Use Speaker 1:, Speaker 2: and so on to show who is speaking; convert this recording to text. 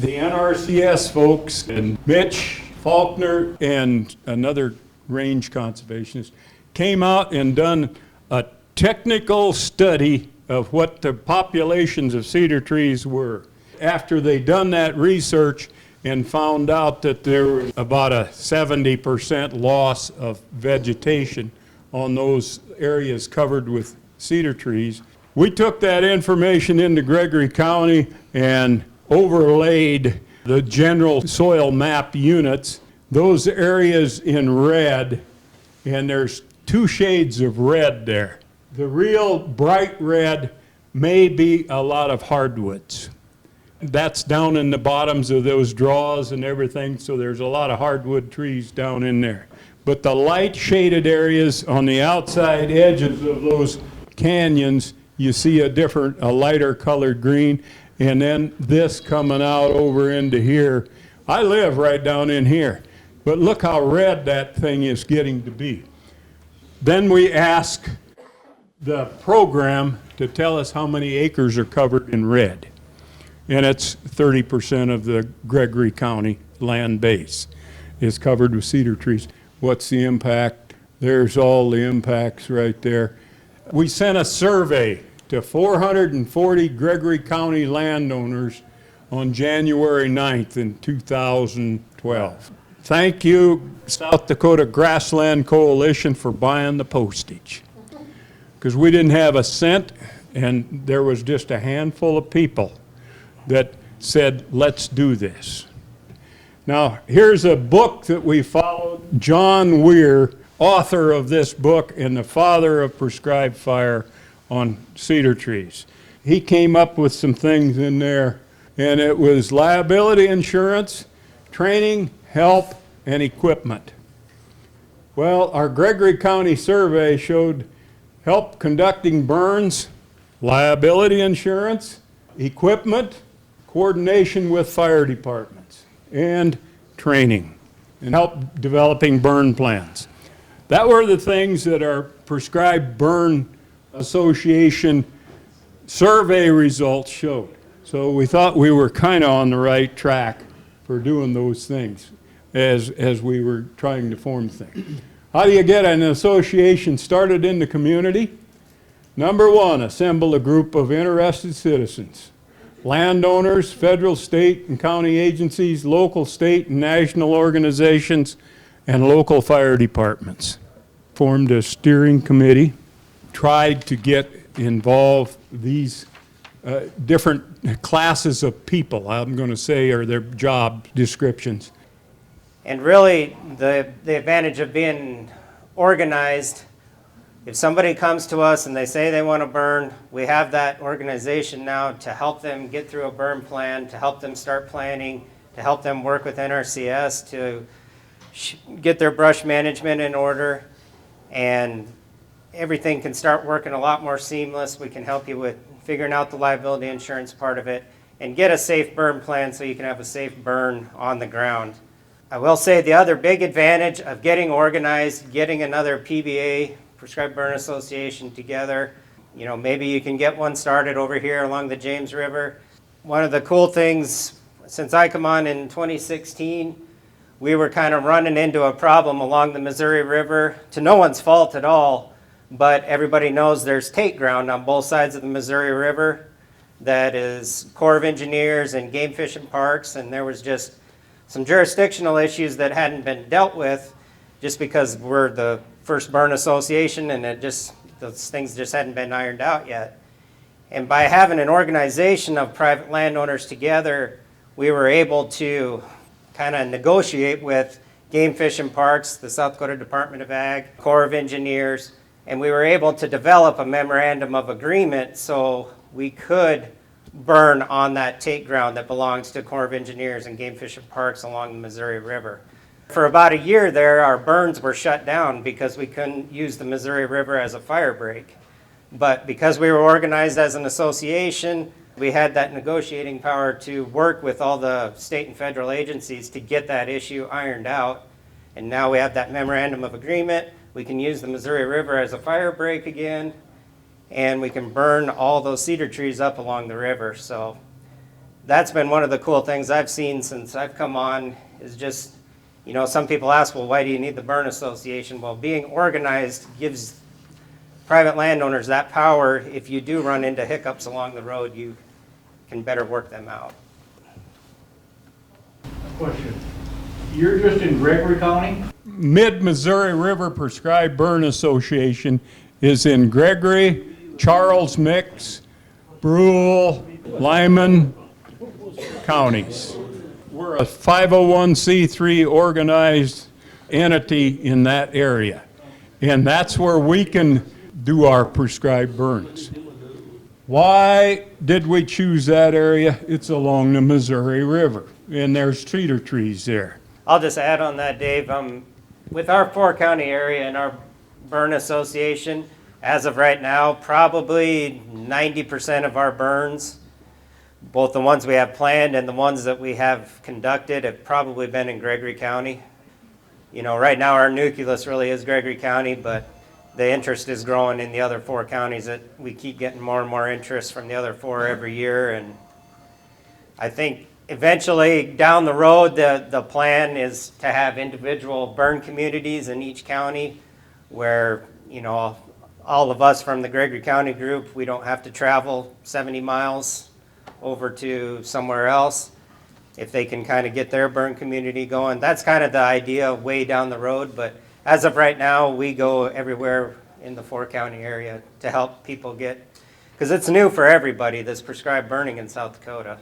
Speaker 1: the NRCS folks and Mitch Faulkner and another range conservationist came out and done a technical study of what the populations of cedar trees were. After they done that research and found out that there was about a 70% loss of vegetation on those areas covered with cedar trees, we took that information into Gregory County and overlaid the general soil map units, those areas in red, and there's two shades of red there. The real bright red may be a lot of hardwoods. That's down in the bottoms of those draws and everything, so there's a lot of hardwood trees down in there. But the light shaded areas on the outside edges of those canyons, you see a lighter colored green, and then this coming out over into here. I live right down in here, but look how red that thing is getting to be. Then we ask the program to tell us how many acres are covered in red. And it's 30% of the Gregory County land base is covered with cedar trees. What's the impact? There's all the impacts right there. We sent a survey to 440 Gregory County landowners on January 9th in 2012. Thank you, South Dakota Grassland Coalition, for buying the postage. Because we didn't have a cent, and there was just a handful of people that said, let's do this. Now, here's a book that we followed. John Weir, author of this book and the father of prescribed fire on cedar trees. He came up with some things in there, and it was liability insurance, training, help, and equipment. Well, our Gregory County survey showed help conducting burns, liability insurance, equipment, coordination with fire departments, and training, and help developing burn plans. That were the things that our prescribed burn association survey results showed. So we thought we were kind of on the right track for doing those things as we were trying to form things. How do you get an association started in the community? Number one, assemble a group of interested citizens. Landowners, federal, state, and county agencies, local, state, and national organizations, and local fire departments. Formed a steering committee, tried to get involved these different classes of people, I'm going to say, are their job descriptions.
Speaker 2: And really, the advantage of being organized, if somebody comes to us and they say they want to burn, we have that organization now to help them get through a burn plan, to help them start planning, to help them work with NRCS to get their brush management in order, and everything can start working a lot more seamless. We can help you with figuring out the liability insurance part of it and get a safe burn plan so you can have a safe burn on the ground. I will say the other big advantage of getting organized, getting another PBA, Prescribed Burn Association, together, maybe you can get one started over here along the James River. One of the cool things, since I come on in 2016, we were kind of running into a problem along the Missouri River, to no one's fault at all, but everybody knows there's take ground on both sides of the Missouri River that is Corps of Engineers and Game Fish and Parks, and there was just some jurisdictional issues that hadn't been dealt with just because we're the first burn association and those things just hadn't been ironed out yet. And by having an organization of private landowners together, we were able to kind of negotiate with Game Fish and Parks, the South Dakota Department of Ag, Corps of Engineers, and we were able to develop a memorandum of agreement so we could burn on that take ground that belongs to Corps of Engineers and Game Fish and Parks along the Missouri River. For about a year there, our burns were shut down because we couldn't use the Missouri River as a fire break. But because we were organized as an association, we had that negotiating power to work with all the state and federal agencies to get that issue ironed out. And now we have that memorandum of agreement. We can use the Missouri River as a fire break again, and we can burn all those cedar trees up along the river. So that's been one of the cool things I've seen since I've come on is just, you know, some people ask, well, why do you need the burn association? Well, being organized gives private landowners that power. If you do run into hiccups along the road, you can better work them out.
Speaker 3: Question. You're just in Gregory County?
Speaker 1: Mid-Missouri River Prescribed Burn Association is in Gregory, Charles Mix, Brule, Lyman counties. We're a 501c3 organized entity in that area. And that's where we can do our prescribed burns. Why did we choose that area? It's along the Missouri River, and there's cedar trees there.
Speaker 2: I'll just add on that, Dave. With our 4-county area and our burn association, as of right now, probably 90% of our burns, both the ones we have planned and the ones that we have conducted, have probably been in Gregory County. You know, right now our nucleus really is Gregory County, but the interest is growing in the other 4 counties. That we keep getting more and more interest from the other 4 every year, and I think eventually down the road the plan is to have individual burn communities in each county where, you know, all of us from the Gregory County group, we don't have to travel 70 miles over to somewhere else if they can kind of get their burn community going. That's kind of the idea way down the road, but as of right now, we go everywhere in the 4-county area to help people get, because it's new for everybody, this prescribed burning in South Dakota.